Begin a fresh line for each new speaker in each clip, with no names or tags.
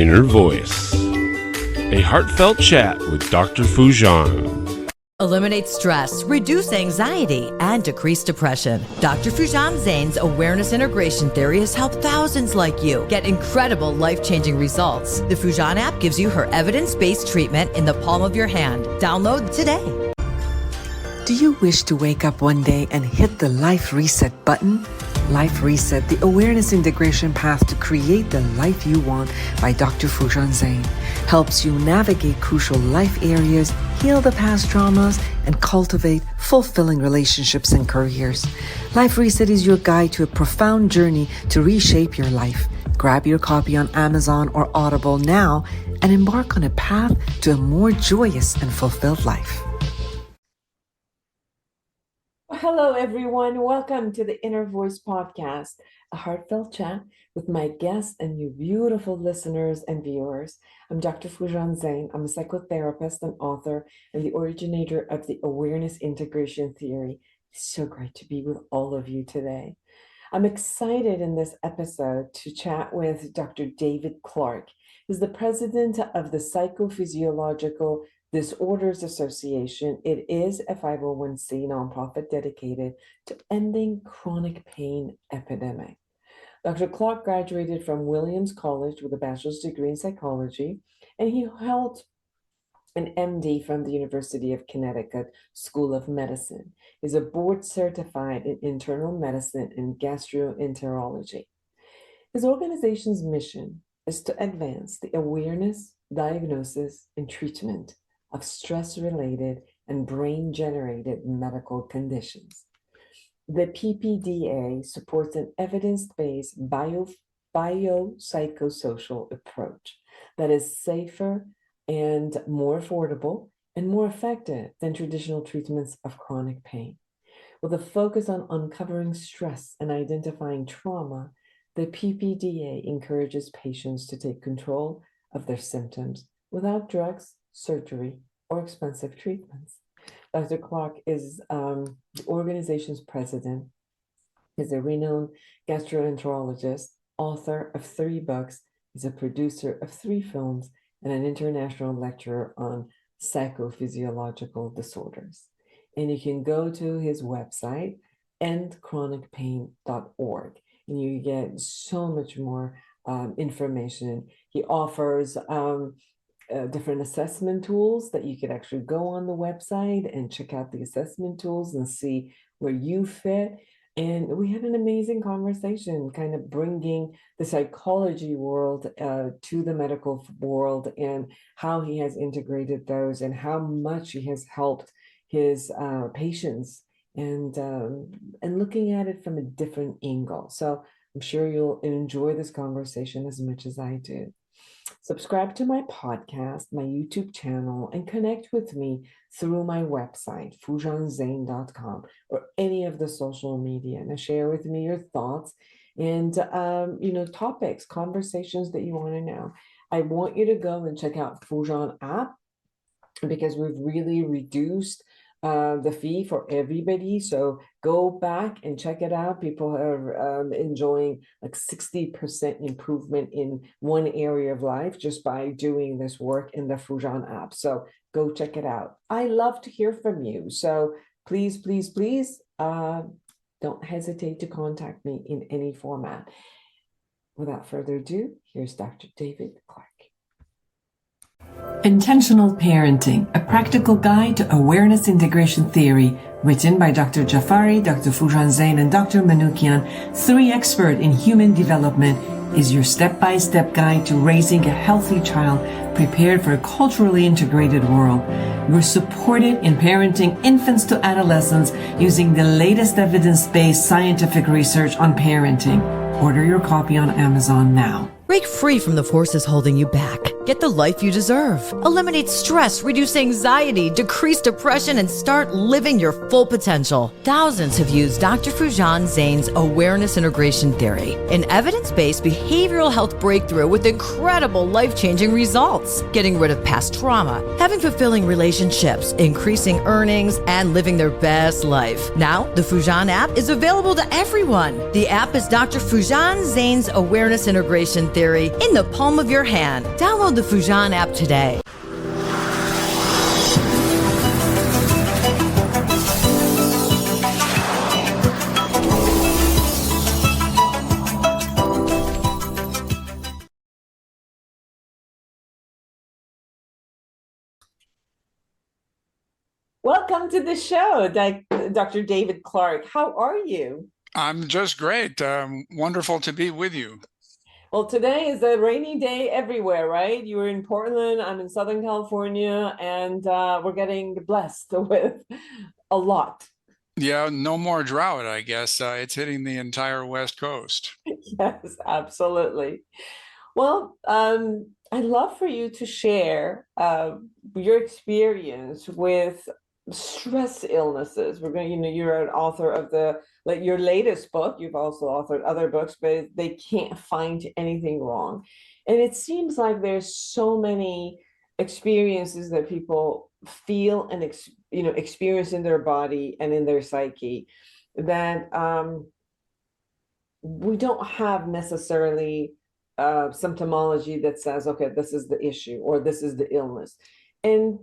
Inner Voice, a heartfelt chat with Dr. Foojan.
Eliminate stress, reduce anxiety, and decrease depression. Dr. Foojan Zeine's awareness integration theory has helped thousands like you get incredible life-changing results. The Foojan app gives you her evidence-based treatment in the palm of your hand. Download today.
Do you wish to wake up one day and hit the Life Reset button? Life Reset, the awareness integration path to create the life you want by Dr. Foojan Zeine, helps you navigate crucial life areas, heal the past traumas, and cultivate fulfilling relationships and careers. Life Reset is your guide to a profound journey to reshape your life. Grab your copy on Amazon or Audible now and embark on a path to a more joyous and fulfilled life.
Hello, everyone. Welcome to the Inner Voice podcast, a heartfelt chat with my guests and you beautiful listeners and viewers. I'm Dr. Foojan Zeine. I'm a psychotherapist and author and the originator of the awareness integration theory. It's so great to be with all of you today. I'm excited in this episode to chat with Dr. David Clarke. He's the president of the Psychophysiological Disorders Association. It is a 501c nonprofit dedicated to ending chronic pain epidemic. Dr. Clarke graduated from Williams College with a bachelor's degree in psychology, and he held an MD from the University of Connecticut School of Medicine. He's a board certified in internal medicine and gastroenterology. His organization's mission is to advance the awareness, diagnosis, and treatment of stress-related and brain-generated medical conditions. The PPDA supports an evidence-based biopsychosocial approach that is safer and more affordable and more effective than traditional treatments of chronic pain. With a focus on uncovering stress and identifying trauma, the PPDA encourages patients to take control of their symptoms without drugs, surgery, or expensive treatments. Dr. Clarke is the organization's president. He's a renowned gastroenterologist, author of 3 books. He's a producer of 3 films and an international lecturer on psychophysiological disorders. And you can go to his website, endchronicpain.org, and you get so much more information. He offers different assessment tools that you could actually go on the website and check out the assessment tools and see where you fit. And we had an amazing conversation, kind of bringing the psychology world to the medical world and how he has integrated those and how much he has helped his patients and looking at it from a different angle. So I'm sure you'll enjoy this conversation as much as I do. Subscribe to my podcast, my YouTube channel, and connect with me through my website, foojanzeine.com, or any of the social media. And share with me your thoughts and, topics, conversations that you want to know. I want you to go and check out Foojan app because we've really reduced the fee for everybody. So go back and check it out. People are enjoying like 60% improvement in one area of life just by doing this work in the Foojan app. So go check it out. I love to hear from you. So please, please, please don't hesitate to contact me in any format. Without further ado, here's Dr. David Clarke.
Intentional Parenting, a practical guide to awareness integration theory, written by Dr. Jafari, Dr. Foojan Zeine, and Dr. Manoukian, 3 experts in human development, is your step-by-step guide to raising a healthy child prepared for a culturally integrated world. You're supported in parenting infants to adolescents using the latest evidence-based scientific research on parenting. Order your copy on Amazon now.
Break free from the forces holding you back. Get the life you deserve. Eliminate stress, reduce anxiety, decrease depression, and start living your full potential. Thousands have used Dr. Foojan Zeine's awareness integration theory, an evidence-based behavioral health breakthrough with incredible life-changing results. Getting rid of past trauma, having fulfilling relationships, increasing earnings, and living their best life. Now, the Foojan app is available to everyone. The app is Dr. Foojan Zeine's awareness integration theory in the palm of your hand. Download the Foojan app today.
Welcome to the show, Dr. David Clarke. How are you?
I'm just great. Wonderful to be with you.
Well, today is a rainy day everywhere, right? You were in Portland, I'm in Southern California, and we're getting blessed with a lot.
Yeah, no more drought, I guess. It's hitting the entire West Coast.
Yes, absolutely. Well, I'd love for you to share your experience with stress illnesses. We're going, you're an author of your latest book. You've also authored other books, but they can't find anything wrong. And it seems like there's so many experiences that people feel and experience in their body and in their psyche that we don't have necessarily symptomology that says, okay, this is the issue or this is the illness. And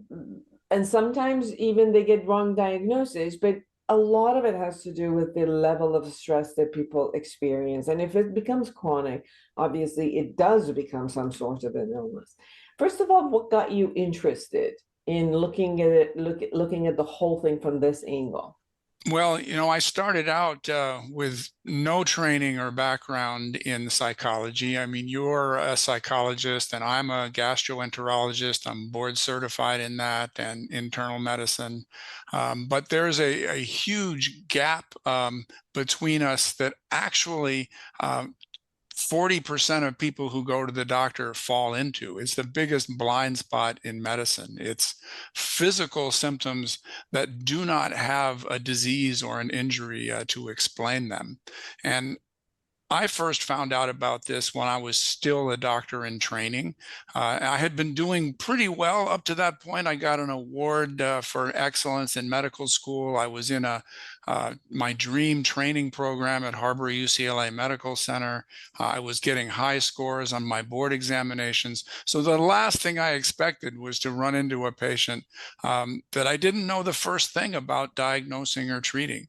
sometimes even they get wrong diagnosis, but a lot of it has to do with the level of stress that people experience. And if it becomes chronic, obviously it does become some sort of an illness. First of all, what got you interested in looking at it, looking at the whole thing from this angle?
Well, I started out with no training or background in psychology. I mean, you're a psychologist and I'm a gastroenterologist. I'm board certified in that and internal medicine. But there's a huge gap between us that actually 40% of people who go to the doctor fall into. It's the biggest blind spot in medicine. It's physical symptoms that do not have a disease or an injury to explain them. And I first found out about this when I was still a doctor in training. I had been doing pretty well up to that point. I got an award for excellence in medical school. I was in my dream training program at Harbor UCLA Medical Center. I was getting high scores on my board examinations. So the last thing I expected was to run into a patient that I didn't know the first thing about diagnosing or treating.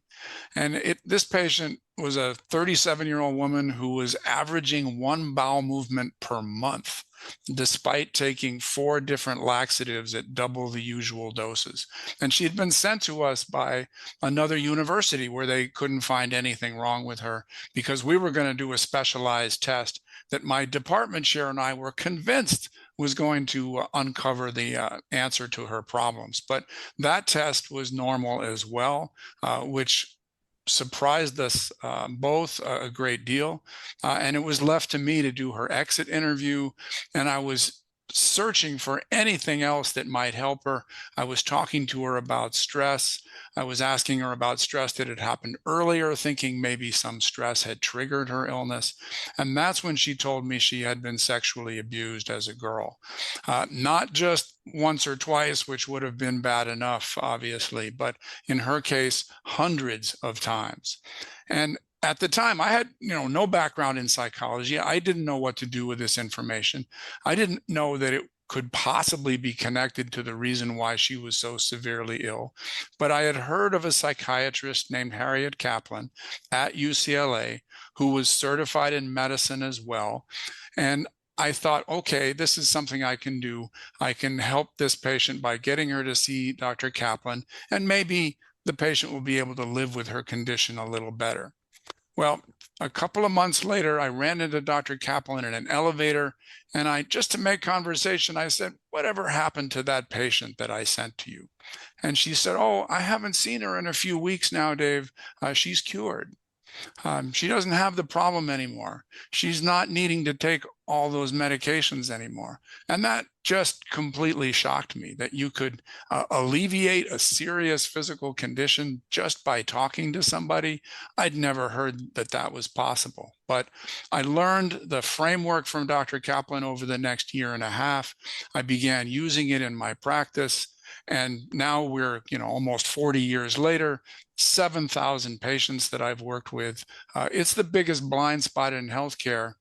And this patient was a 37-year-old woman who was averaging one bowel movement per month, despite taking 4 different laxatives at double the usual doses. And she had been sent to us by another university where they couldn't find anything wrong with her because we were going to do a specialized test that my department chair and I were convinced was going to uncover the answer to her problems. But that test was normal as well, which surprised us both a great deal. And it was left to me to do her exit interview. And I was searching for anything else that might help her. I was talking to her about stress. I was asking her about stress that had happened earlier, thinking maybe some stress had triggered her illness. And that's when she told me she had been sexually abused as a girl. Not just once or twice, which would have been bad enough, obviously, but in her case, hundreds of times. And at the time, I had no background in psychology. I didn't know what to do with this information. I didn't know that it could possibly be connected to the reason why she was so severely ill. But I had heard of a psychiatrist named Harriet Kaplan at UCLA who was certified in medicine as well. And I thought, okay, this is something I can do. I can help this patient by getting her to see Dr. Kaplan, and maybe the patient will be able to live with her condition a little better. Well, a couple of months later, I ran into Dr. Kaplan in an elevator, and just to make conversation, I said, whatever happened to that patient that I sent to you? And she said, oh, I haven't seen her in a few weeks now, Dave. She's cured. She doesn't have the problem anymore. She's not needing to take all those medications anymore. And that just completely shocked me, that you could alleviate a serious physical condition just by talking to somebody. I'd never heard that that was possible. But I learned the framework from Dr. Kaplan over the next year and a half. I began using it in my practice. And now we're, almost 40 years later, 7,000 patients that I've worked with. It's the biggest blind spot in healthcare,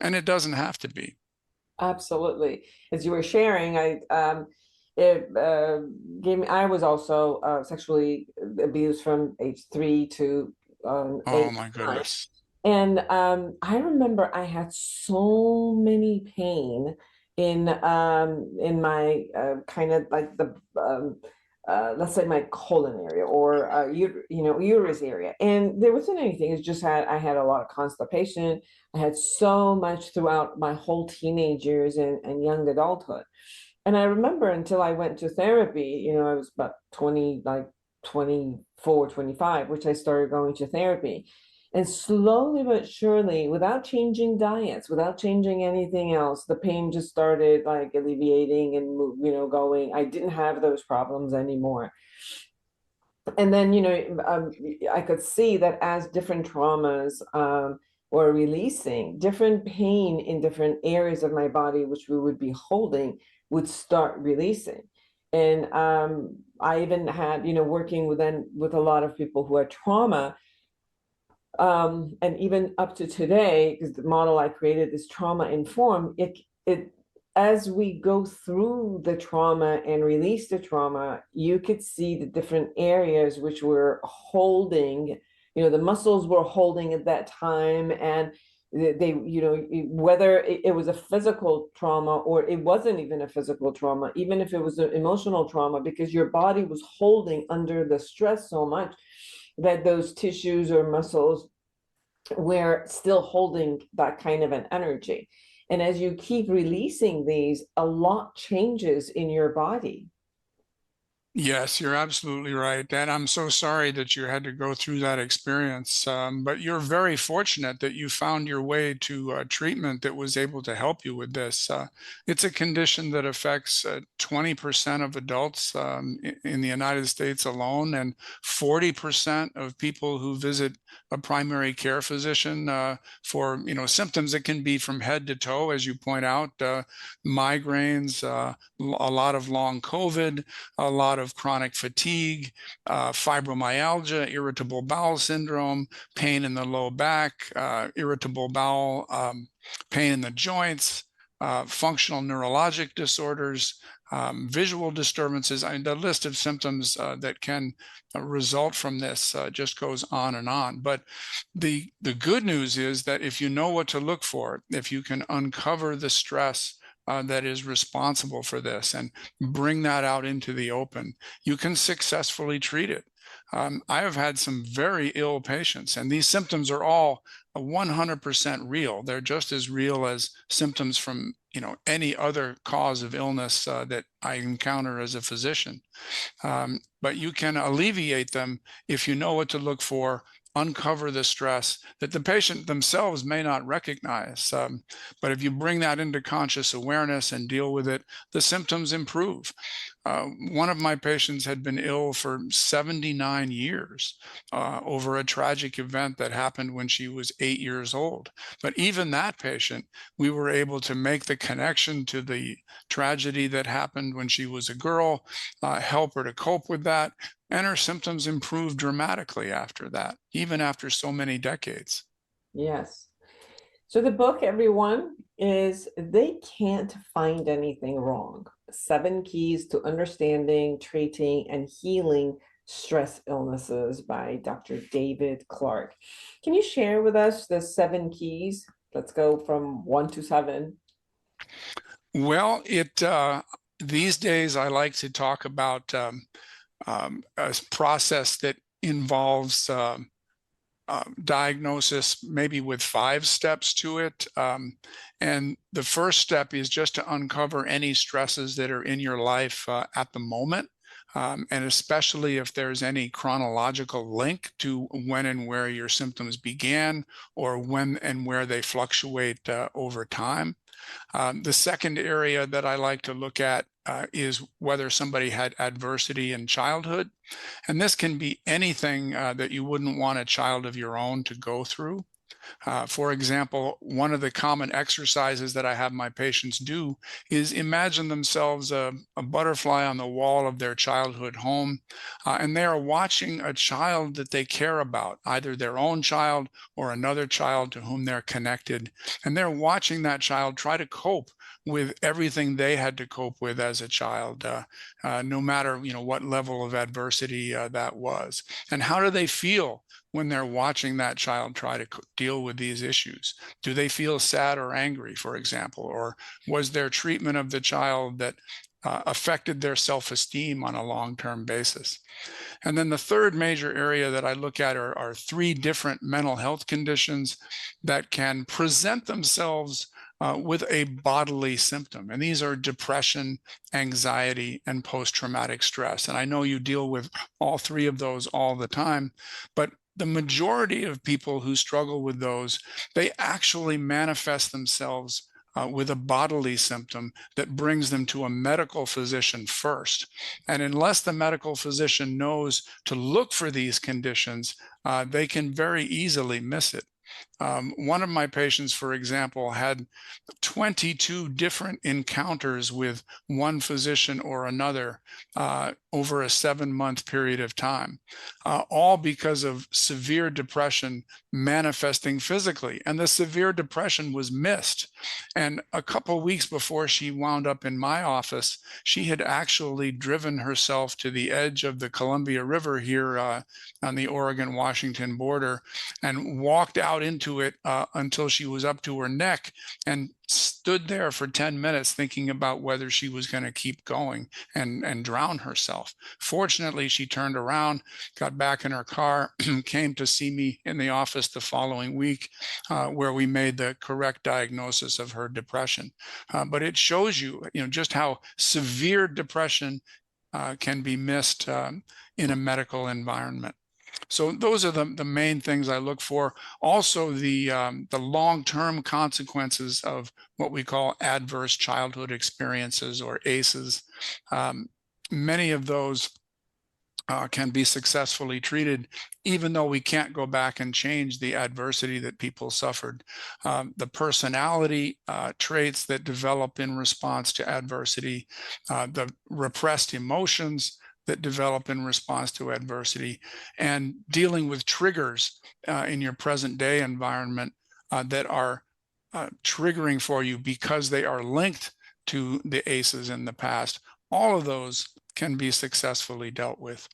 and it doesn't have to be.
Absolutely. As you were sharing, it gave me. I was also sexually abused from age 3 to
Oh
age
my
9.
goodness.
And I remember I had so many pain in my kind of like the let's say my colon area or uterus area, and there wasn't anything. It's just I had a lot of constipation. I had so much throughout my whole teenage years and young adulthood. And I remember until I went to therapy, I was about 20, like 24, 25, which I started going to therapy. And slowly but surely, without changing diets, without changing anything else, the pain just started like alleviating and, going. I didn't have those problems anymore. And then, I could see that as different traumas were releasing, different pain in different areas of my body, which we would be holding, would start releasing. And I even had, working with a lot of people who had trauma, and even up to today, because the model I created is trauma informed. It as we go through the trauma and release the trauma, you could see the different areas which were holding, the muscles were holding at that time, and they, whether it was a physical trauma or it wasn't even a physical trauma, even if it was an emotional trauma, because your body was holding under the stress so much that those tissues or muscles were still holding that kind of an energy. And as you keep releasing these, a lot changes in your body.
Yes, you're absolutely right. And I'm so sorry that you had to go through that experience. But you're very fortunate that you found your way to treatment that was able to help you with this. It's a condition that affects 20% of adults in the United States alone, and 40% of people who visit a primary care physician for symptoms that can be from head to toe, as you point out, migraines, a lot of long COVID, a lot of chronic fatigue, fibromyalgia, irritable bowel syndrome, pain in the low back, irritable bowel, pain in the joints, functional neurologic disorders, visual disturbances. The list of symptoms that can result from this just goes on and on. But the good news is that if you know what to look for, if you can uncover the stress that is responsible for this and bring that out into the open, you can successfully treat it. I have had some very ill patients, and these symptoms are all 100% real. They're just as real as symptoms from any other cause of illness that I encounter as a physician. But you can alleviate them if you know what to look for, uncover the stress that the patient themselves may not recognize. But if you bring that into conscious awareness and deal with it, the symptoms improve. One of my patients had been ill for 79 years over a tragic event that happened when she was 8 years old. But even that patient, we were able to make the connection to the tragedy that happened when she was a girl, help her to cope with that, and her symptoms improved dramatically after that, even after so many decades.
Yes. So the book, everyone, is They Can't Find Anything Wrong: 7 Keys to Understanding, Treating, and Healing Stress Illnesses by Dr. David Clarke. Can you share with us the 7 keys? Let's go from 1 to 7.
Well, these days I like to talk about a process that involves diagnosis, maybe with 5 steps to it. And the first step is just to uncover any stresses that are in your life at the moment. And especially if there's any chronological link to when and where your symptoms began, or when and where they fluctuate over time. The second area that I like to look at is whether somebody had adversity in childhood. And this can be anything that you wouldn't want a child of your own to go through. For example, one of the common exercises that I have my patients do is imagine themselves a butterfly on the wall of their childhood home, and they are watching a child that they care about, either their own child or another child to whom they're connected. And they're watching that child try to cope with everything they had to cope with as a child, no matter what level of adversity that was. And how do they feel when they're watching that child try to deal with these issues? Do they feel sad or angry, for example? Or was their treatment of the child that affected their self-esteem on a long-term basis? And then the third major area that I look at are three different mental health conditions that can present themselves with a bodily symptom. And these are depression, anxiety, and post-traumatic stress. And I know you deal with all three of those all the time, but the majority of people who struggle with those, they actually manifest themselves with a bodily symptom that brings them to a medical physician first. And unless the medical physician knows to look for these conditions, they can very easily miss it. One of my patients, for example, had 22 different encounters with one physician or another over a 7-month period of time, all because of severe depression manifesting physically. And the severe depression was missed. And a couple of weeks before she wound up in my office, she had actually driven herself to the edge of the Columbia River here on the Oregon-Washington border and walked out into it until she was up to her neck and stood there for 10 minutes thinking about whether she was going to keep going and drown herself. Fortunately, she turned around, got back in her car, came to see me in the office the following week, where we made the correct diagnosis of her depression. But it shows you, just how severe depression can be missed in a medical environment. So those are the main things I look for. Also, the long-term consequences of what we call adverse childhood experiences, or ACEs. Many of those can be successfully treated, even though we can't go back and change the adversity that people suffered. The personality traits that develop in response to adversity, the repressed emotions that develop in response to adversity, and dealing with triggers in your present day environment that are triggering for you because they are linked to the ACEs in the past. All of those can be successfully dealt with.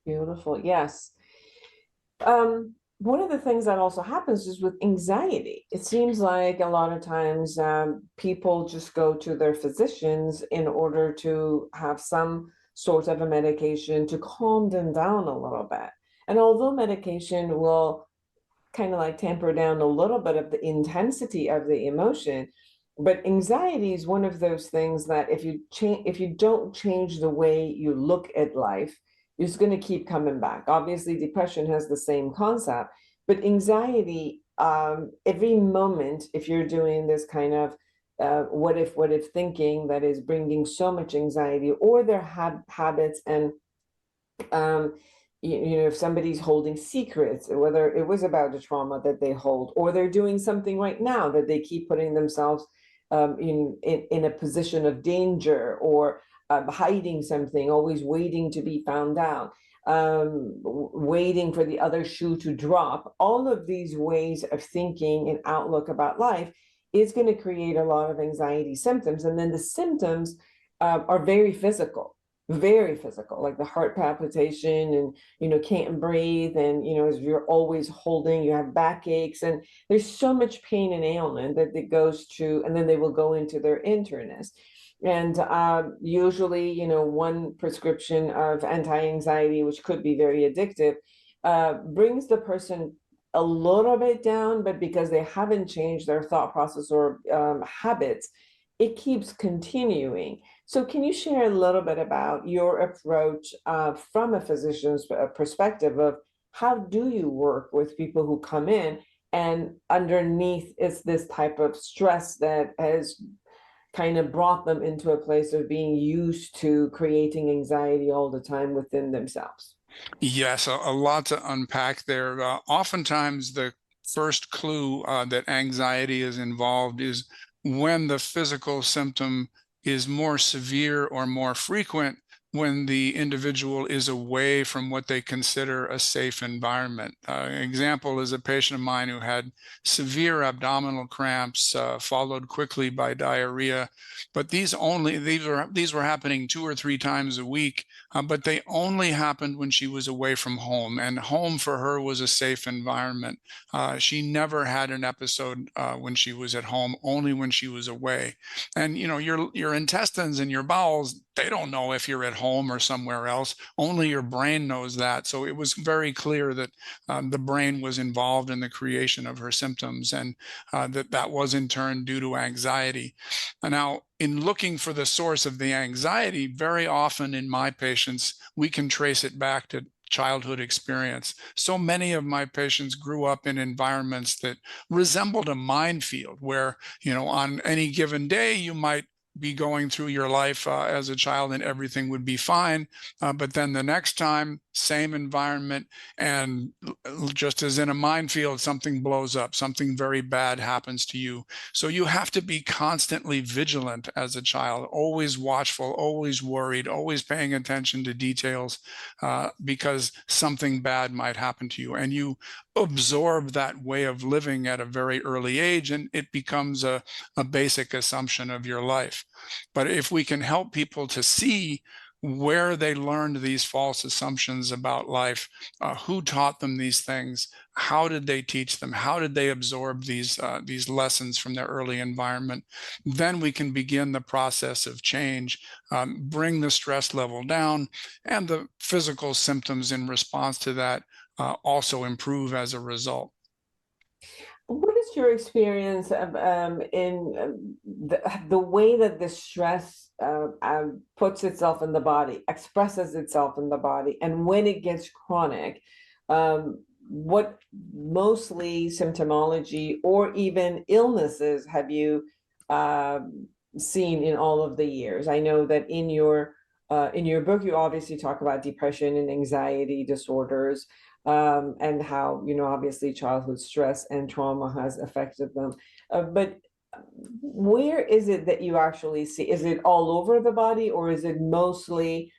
Beautiful. Yes. One of the things that also happens is with anxiety. It seems like a lot of times people just go to their physicians in order to have some sort of a medication to calm them down a little bit. And although medication will kind of like temper down a little bit of the intensity of the emotion, but anxiety is one of those things that if you don't change the way you look at life, it's going to keep coming back. Obviously, depression has the same concept, but anxiety, every moment, if you're doing this kind of what if thinking that is bringing so much anxiety, or their habits, and if somebody's holding secrets, whether it was about the trauma that they hold, or they're doing something right now that they keep putting themselves in a position of danger, or hiding something, always waiting to be found out, waiting for the other shoe to drop. All of these ways of thinking and outlook about life is going to create a lot of anxiety symptoms. And then the symptoms are very physical, like the heart palpitation, and can't breathe, and as you're always holding, you have backaches, and there's so much pain and ailment that it goes to, and then they will go into their internist. And usually, one prescription of anti-anxiety, which could be very addictive, brings the person a little bit down, but because they haven't changed their thought process or habits, it keeps continuing. So can you share a little bit about your approach from a physician's perspective of how do you work with people who come in and underneath is this type of stress that has kind of brought them into a place of being used to creating anxiety all the time within themselves?
Yes, a lot to unpack there. Oftentimes, the first clue that anxiety is involved is when the physical symptom is more severe or more frequent when the individual is away from what they consider a safe environment. An example is a patient of mine who had severe abdominal cramps, followed quickly by diarrhea, but these were happening 2 or 3 times a week, but they only happened when she was away from home, and home for her was a safe environment. She never had an episode when she was at home, only when she was away. And your intestines and your bowels, they don't know if you're at home or somewhere else. Only your brain knows that. So it was very clear that the brain was involved in the creation of her symptoms, and that was in turn due to anxiety. Now, in looking for the source of the anxiety, very often in my patients, we can trace it back to childhood experience. So many of my patients grew up in environments that resembled a minefield where, on any given day, you might be going through your life as a child and everything would be fine. But then the next time, same environment, and just as in a minefield, something blows up, something very bad happens to you. So you have to be constantly vigilant as a child, always watchful, always worried, always paying attention to details, because something bad might happen to you. And you absorb that way of living at a very early age, and it becomes a basic assumption of your life. But if we can help people to see where they learned these false assumptions about life, who taught them these things, how did they teach them, how did they absorb these lessons from their early environment, then we can begin the process of change, bring the stress level down, and the physical symptoms in response to that also improve as a result.
What is your experience of, in the way that the stress puts itself in the body, expresses itself in the body, and when it gets chronic, what mostly symptomology or even illnesses have you seen in all of the years? I know that in your book, you obviously talk about depression and anxiety disorders, and how, obviously childhood stress and trauma has affected them. But where is it that you actually see? Is it all over the body, or is it mostly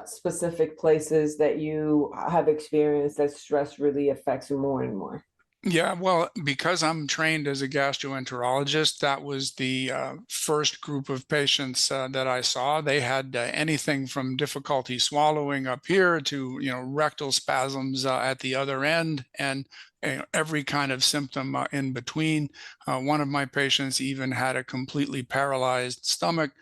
specific places that you have experienced that stress really affects more and more?
Yeah, well, because I'm trained as a gastroenterologist, that was the first group of patients that I saw. They had anything from difficulty swallowing up here to, rectal spasms at the other end, and every kind of symptom in between. One of my patients even had a completely paralyzed stomach.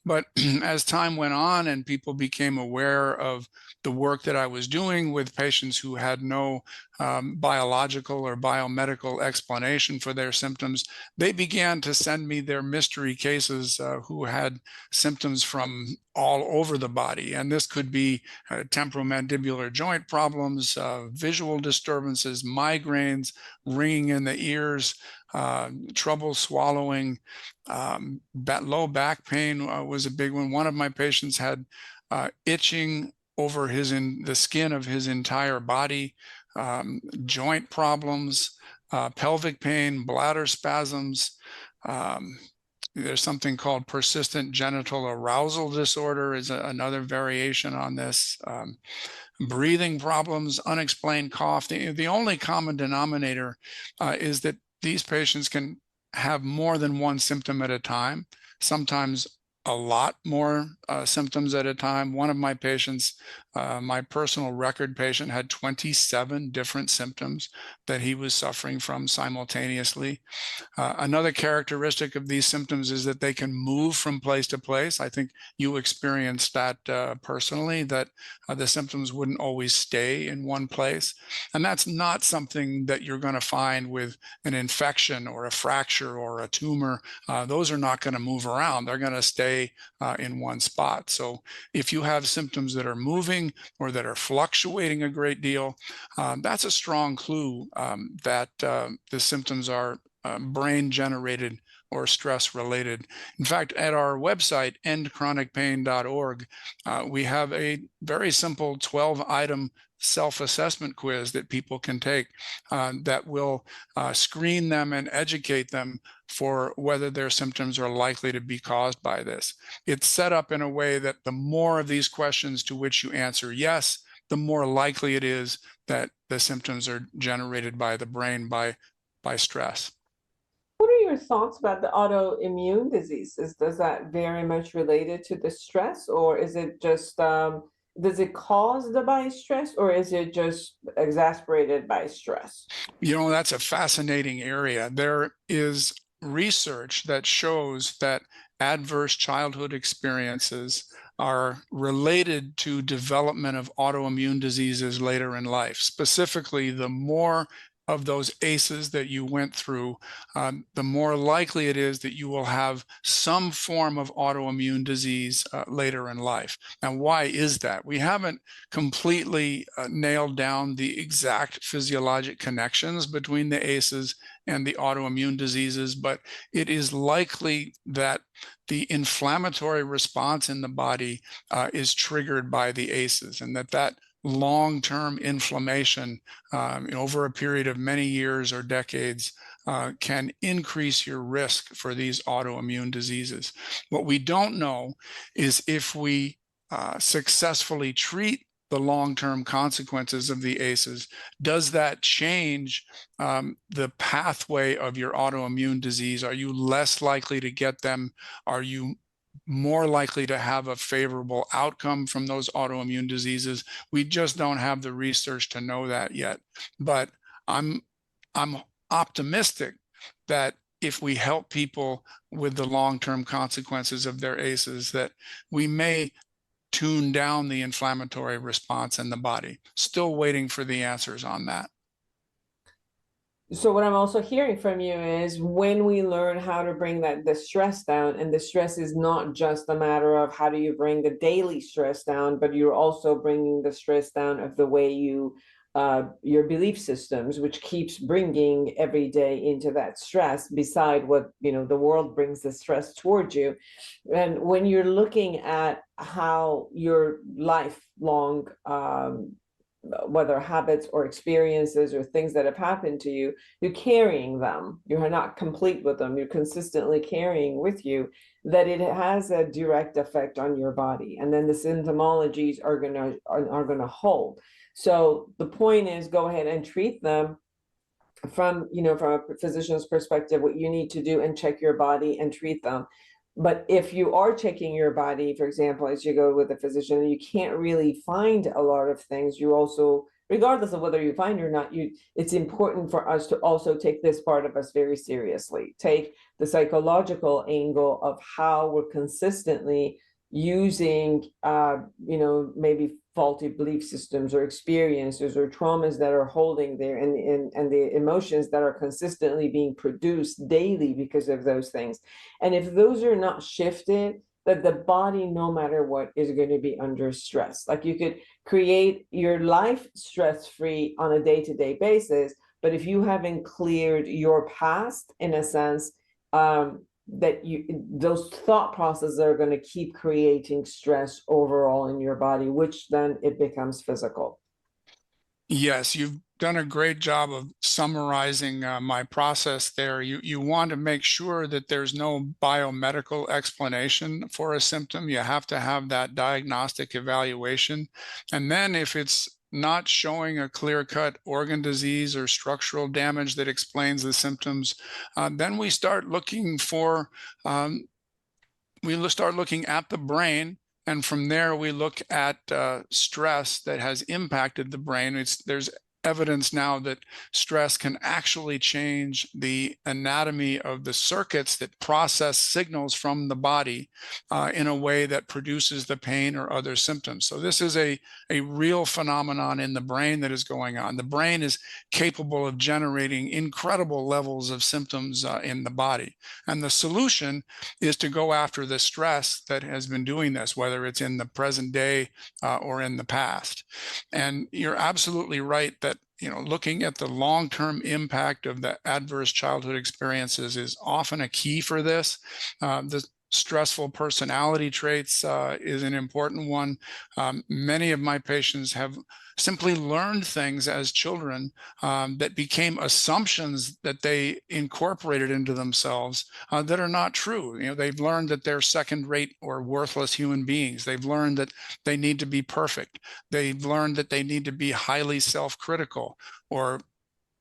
But as time went on and people became aware of the work that I was doing with patients who had no biological or biomedical explanation for their symptoms, they began to send me their mystery cases who had symptoms from all over the body. And this could be temporomandibular joint problems, visual disturbances, migraines, ringing in the ears, trouble swallowing, low back pain was a big one. One of my patients had itching over the skin of his entire body, joint problems, pelvic pain, bladder spasms. There's something called persistent genital arousal disorder is another variation on this. Breathing problems, unexplained cough. The only common denominator is that these patients can have more than one symptom at a time, sometimes a lot more symptoms at a time. One of my patients, my personal record patient, had 27 different symptoms that he was suffering from simultaneously. Another characteristic of these symptoms is that they can move from place to place. I think you experienced that personally, that the symptoms wouldn't always stay in one place. And that's not something that you're going to find with an infection or a fracture or a tumor. Those are not going to move around. They're going to stay stay in one spot. So if you have symptoms that are moving or that are fluctuating a great deal, that's a strong clue that the symptoms are brain generated or stress related. In fact, at our website, endchronicpain.org, we have a very simple 12-item self-assessment quiz that people can take that will screen them and educate them for whether their symptoms are likely to be caused by this. It's set up in a way that the more of these questions to which you answer yes, the more likely it is that the symptoms are generated by the brain by stress.
What are your thoughts about the autoimmune diseases? Does that very much related to the stress, or is it just does it caused by stress, or is it just exacerbated by stress?
You know, that's a fascinating area. There is research that shows that adverse childhood experiences are related to development of autoimmune diseases later in life. Specifically, the more of those ACEs that you went through, the more likely it is that you will have some form of autoimmune disease later in life. Now, why is that? We haven't completely nailed down the exact physiologic connections between the ACEs and the autoimmune diseases, but it is likely that the inflammatory response in the body is triggered by the ACEs, and that long-term inflammation over a period of many years or decades can increase your risk for these autoimmune diseases. What we don't know is if we successfully treat the long-term consequences of the ACEs, does that change the pathway of your autoimmune disease? Are you less likely to get them? Are you more likely to have a favorable outcome from those autoimmune diseases? We just don't have the research to know that yet. But I'm optimistic that if we help people with the long-term consequences of their ACEs, that we may tune down the inflammatory response in the body. Still waiting for the answers on that.
So what I'm also hearing from you is when we learn how to bring the stress down, and the stress is not just a matter of how do you bring the daily stress down, but you're also bringing the stress down of the way you your belief systems, which keeps bringing every day into that stress beside what the world brings the stress towards you. And when you're looking at how your lifelong whether habits or experiences or things that have happened to you, you're carrying them. You're not complete with them. You're consistently carrying with you that it has a direct effect on your body. And then the symptomologies are gonna hold. So the point is, go ahead and treat them from a physician's perspective, what you need to do, and check your body and treat them. But if you are checking your body, for example, as you go with a physician, and you can't really find a lot of things, you also, regardless of whether you find or not, it's important for us to also take this part of us very seriously. Take the psychological angle of how we're consistently using, maybe faulty belief systems or experiences or traumas that are holding there, and the emotions that are consistently being produced daily because of those things. And if those are not shifted, that the body, no matter what, is going to be under stress. Like, you could create your life stress-free on a day-to-day basis, but if you haven't cleared your past, in a sense, those thought processes are going to keep creating stress overall in your body, which then it becomes physical.
Yes, you've done a great job of summarizing my process there. You want to make sure that there's no biomedical explanation for a symptom. You have to have that diagnostic evaluation. And then if it's not showing a clear-cut organ disease or structural damage that explains the symptoms, then we start looking for, start looking at the brain, and from there we look at stress that has impacted the brain. There's evidence now that stress can actually change the anatomy of the circuits that process signals from the body in a way that produces the pain or other symptoms. So this is a real phenomenon in the brain that is going on. The brain is capable of generating incredible levels of symptoms in the body. And the solution is to go after the stress that has been doing this, whether it's in the present day or in the past. And you're absolutely right that looking at the long-term impact of the adverse childhood experiences is often a key for this. The stressful personality traits is an important one. Many of my patients have simply learned things as children that became assumptions that they incorporated into themselves that are not true. They've learned that they're second-rate or worthless human beings. They've learned that they need to be perfect. They've learned that they need to be highly self-critical or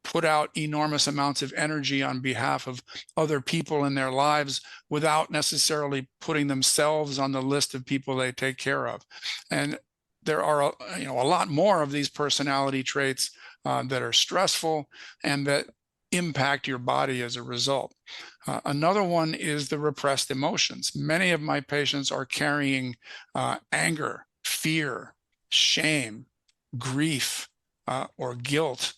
put out enormous amounts of energy on behalf of other people in their lives without necessarily putting themselves on the list of people they take care of. And there are a lot more of these personality traits that are stressful and that impact your body as a result. Another one is the repressed emotions. Many of my patients are carrying anger, fear, shame, grief, or guilt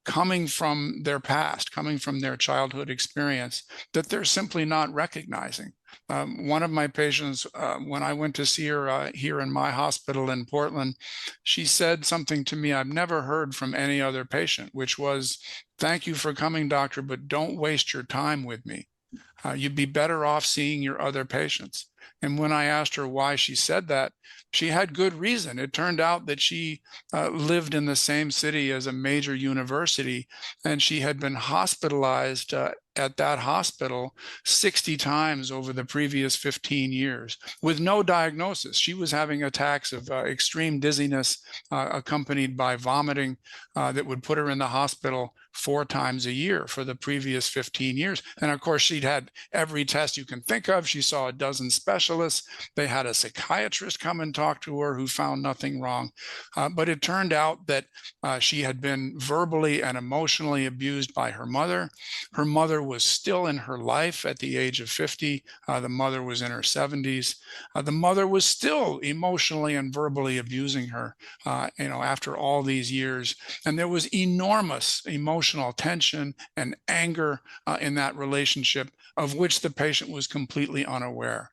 coming from their past, coming from their childhood experience that they're simply not recognizing. One of my patients, when I went to see her here in my hospital in Portland, she said something to me I've never heard from any other patient, which was, "Thank you for coming, doctor, but don't waste your time with me. You'd be better off seeing your other patients." And when I asked her why she said that, she had good reason. It turned out that she lived in the same city as a major university, and she had been hospitalized at that hospital 60 times over the previous 15 years with no diagnosis. She was having attacks of extreme dizziness accompanied by vomiting that would put her in the hospital 4 times a year for the previous 15 years. And of course, she'd had every test you can think of. She saw a dozen specialists. They had a psychiatrist come and talk to her who found nothing wrong. But it turned out that she had been verbally and emotionally abused by her mother. Her mother was still in her life at the age of 50. The mother was in her 70s. The mother was still emotionally and verbally abusing her, after all these years. And there was enormous emotional tension and anger in that relationship, of which the patient was completely unaware.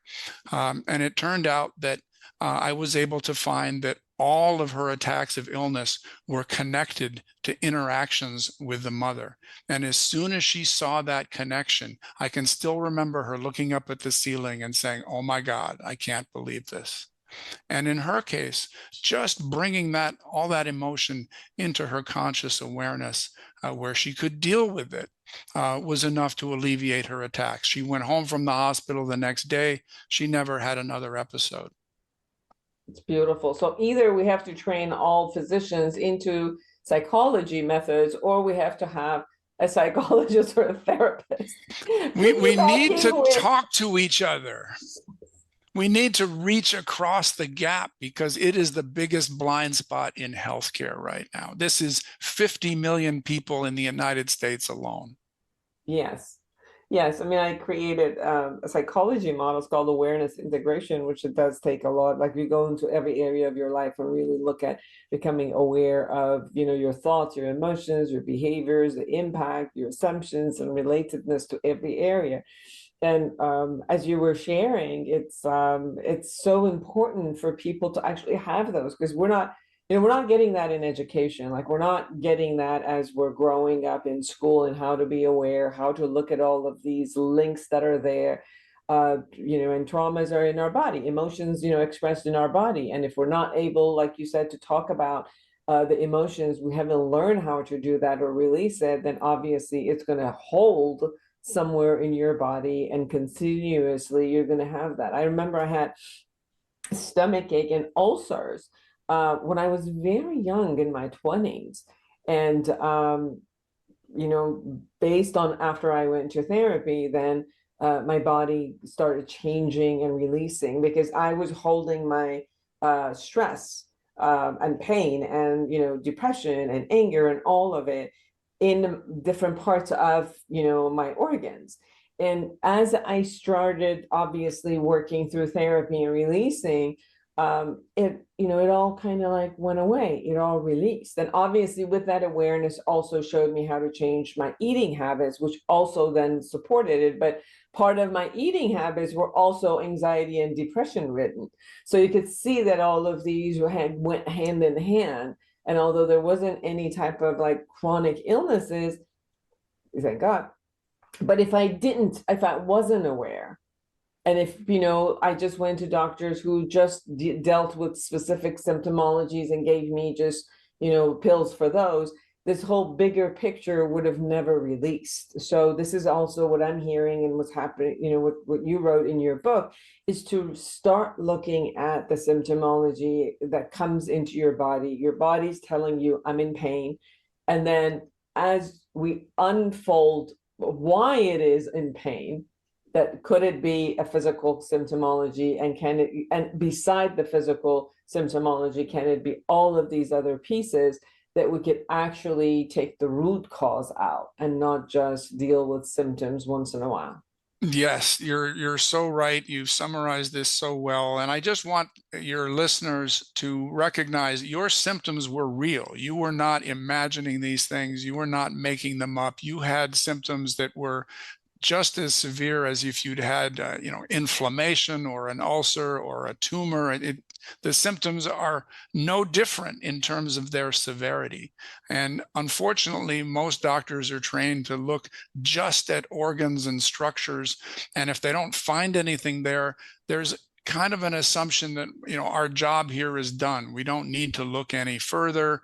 And it turned out that I was able to find that all of her attacks of illness were connected to interactions with the mother. And as soon as she saw that connection, I can still remember her looking up at the ceiling and saying, "Oh my God, I can't believe this." And in her case, just bringing all that emotion into her conscious awareness where she could deal with it was enough to alleviate her attacks. She went home from the hospital the next day. She never had another episode.
It's beautiful. So either we have to train all physicians into psychology methods, or we have to have a psychologist or a therapist.
We need to talk to each other. We need to reach across the gap because it is the biggest blind spot in healthcare right now. This is 50 million people in the United States alone.
Yes. Yes, I mean, I created a psychology model. It's called awareness integration, which it does take a lot. Like you go into every area of your life and really look at becoming aware of, your thoughts, your emotions, your behaviors, the impact, your assumptions, and relatedness to every area. And as you were sharing, it's so important for people to actually have those, because we're not getting that in education. Like we're not getting that as we're growing up in school, and how to be aware, how to look at all of these links that are there. And traumas are in our body, emotions, expressed in our body. And if we're not able, like you said, to talk about the emotions, we haven't learned how to do that or release it, then obviously it's going to hold somewhere in your body, and continuously you're going to have that. I remember I had stomach ache and ulcers when I was very young, in my 20s. And, based on after I went to therapy, then my body started changing and releasing, because I was holding my stress and pain and, depression and anger and all of it in different parts of, my organs. And as I started obviously working through therapy and releasing, it all kind of like went away. It all released. And obviously with that awareness also showed me how to change my eating habits, which also then supported it. But part of my eating habits were also anxiety and depression ridden. So you could see that all of these went hand in hand. And although there wasn't any type of like chronic illnesses, thank God. But if I wasn't aware, and if, I just went to doctors who just dealt with specific symptomologies and gave me just, pills for those, this whole bigger picture would have never released. So this is also what I'm hearing and what's happening, what you wrote in your book is to start looking at the symptomology that comes into your body. Your body's telling you, I'm in pain. And then as we unfold why it is in pain, that could it be a physical symptomology, and can it, and beside the physical symptomology, can it be all of these other pieces that we could actually take the root cause out and not just deal with symptoms once in a while?
Yes, you're so right. You've summarized this so well. And I just want your listeners to recognize your symptoms were real. You were not imagining these things. You were not making them up. You had symptoms that were just as severe as if you'd had, inflammation or an ulcer or a tumor. The symptoms are no different in terms of their severity. And unfortunately, most doctors are trained to look just at organs and structures. And if they don't find anything there, there's kind of an assumption that, our job here is done. We don't need to look any further.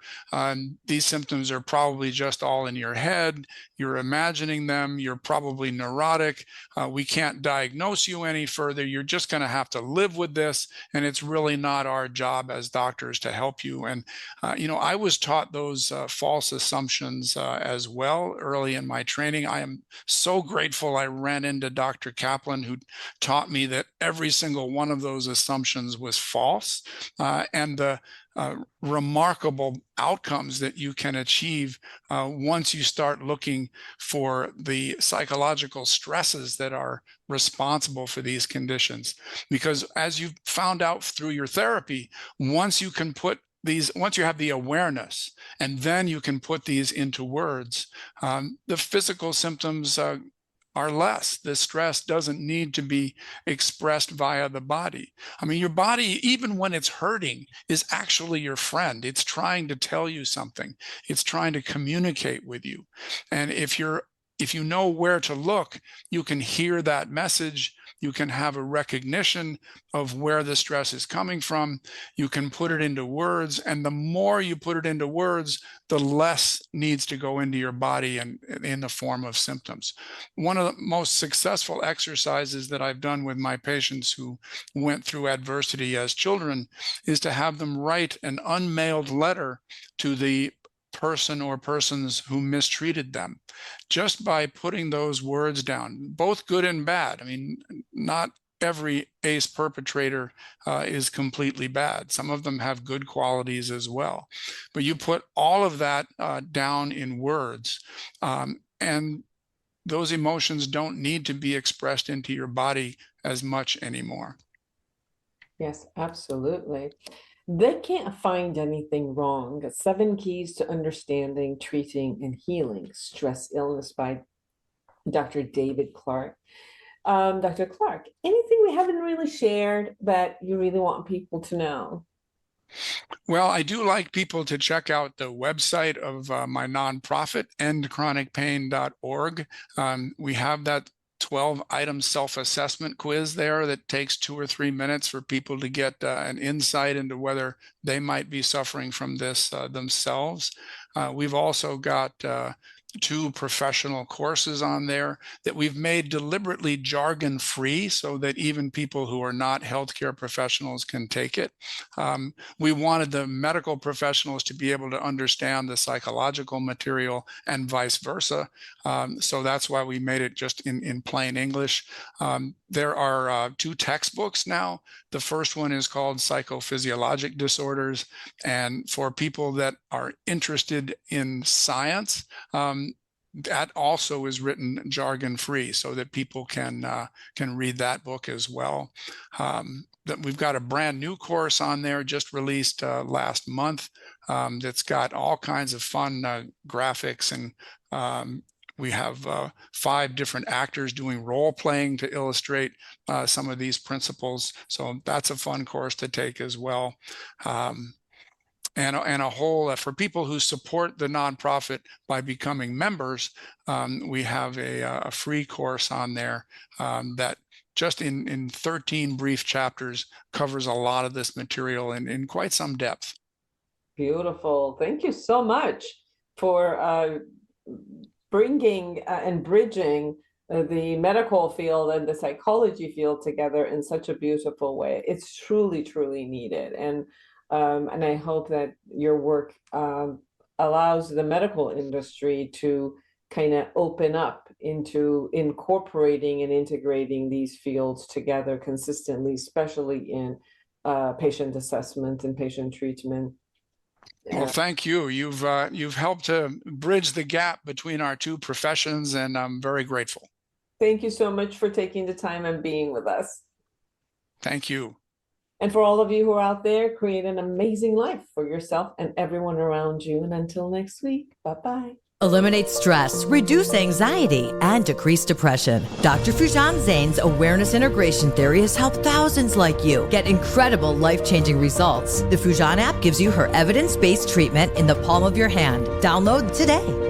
These symptoms are probably just all in your head. You're imagining them. You're probably neurotic. We can't diagnose you any further. You're just going to have to live with this. And it's really not our job as doctors to help you. And, I was taught those false assumptions as well early in my training. I am so grateful I ran into Dr. Kaplan, who taught me that every single one of those assumptions was false, and the remarkable outcomes that you can achieve once you start looking for the psychological stresses that are responsible for these conditions. Because as you found out through your therapy, once you have the awareness, and then you can put these into words, the physical symptoms are less. The stress doesn't need to be expressed via the body. I mean, your body, even when it's hurting, is actually your friend. It's trying to tell you something. It's trying to communicate with you. And if you know where to look, you can hear that message. You can have a recognition of where the stress is coming from. You can put it into words. And the more you put it into words, the less needs to go into your body and in the form of symptoms. One of the most successful exercises that I've done with my patients who went through adversity as children is to have them write an unmailed letter to the person or persons who mistreated them, just by putting those words down, both good and bad. I mean, not every ACE perpetrator is completely bad. Some of them have good qualities as well. But you put all of that down in words, and those emotions don't need to be expressed into your body as much anymore.
Yes, absolutely. They can't find anything wrong. 7 Keys to Understanding, Treating, and Healing Stress Illness by Dr. David Clarke. Dr. Clarke, anything we haven't really shared that you really want people to know?
Well, I do like people to check out the website of my nonprofit, endchronicpain.org. We have that 12-item self-assessment quiz there that takes 2 or 3 minutes for people to get an insight into whether they might be suffering from this themselves. We've also got 2 professional courses on there that we've made deliberately jargon-free so that even people who are not healthcare professionals can take it. We wanted the medical professionals to be able to understand the psychological material and vice versa. So that's why we made it just in plain English. There are 2 textbooks now. The first one is called Psychophysiologic Disorders. And for people that are interested in science, that also is written jargon-free so that people can read that book as well. We've got a brand new course on there just released last month that's got all kinds of fun graphics, and we have 5 different actors doing role playing to illustrate some of these principles. So that's a fun course to take as well. And a whole, for people who support the nonprofit by becoming members, we have a free course on there that just in 13 brief chapters covers a lot of this material in quite some depth.
Beautiful. Thank you so much for bringing and bridging the medical field and the psychology field together in such a beautiful way. It's truly, truly needed. And I hope that your work allows the medical industry to kind of open up into incorporating and integrating these fields together consistently, especially in patient assessment and patient treatment.
Well, thank you. You've helped to bridge the gap between our 2 professions, and I'm very grateful.
Thank you so much for taking the time and being with us.
Thank you.
And for all of you who are out there, create an amazing life for yourself and everyone around you. And until next week, bye-bye.
Eliminate stress, reduce anxiety, and decrease depression. Dr. Foojan Zeine's awareness integration theory has helped thousands like you get incredible life-changing results. The Foojan app gives you her evidence-based treatment in the palm of your hand. Download today.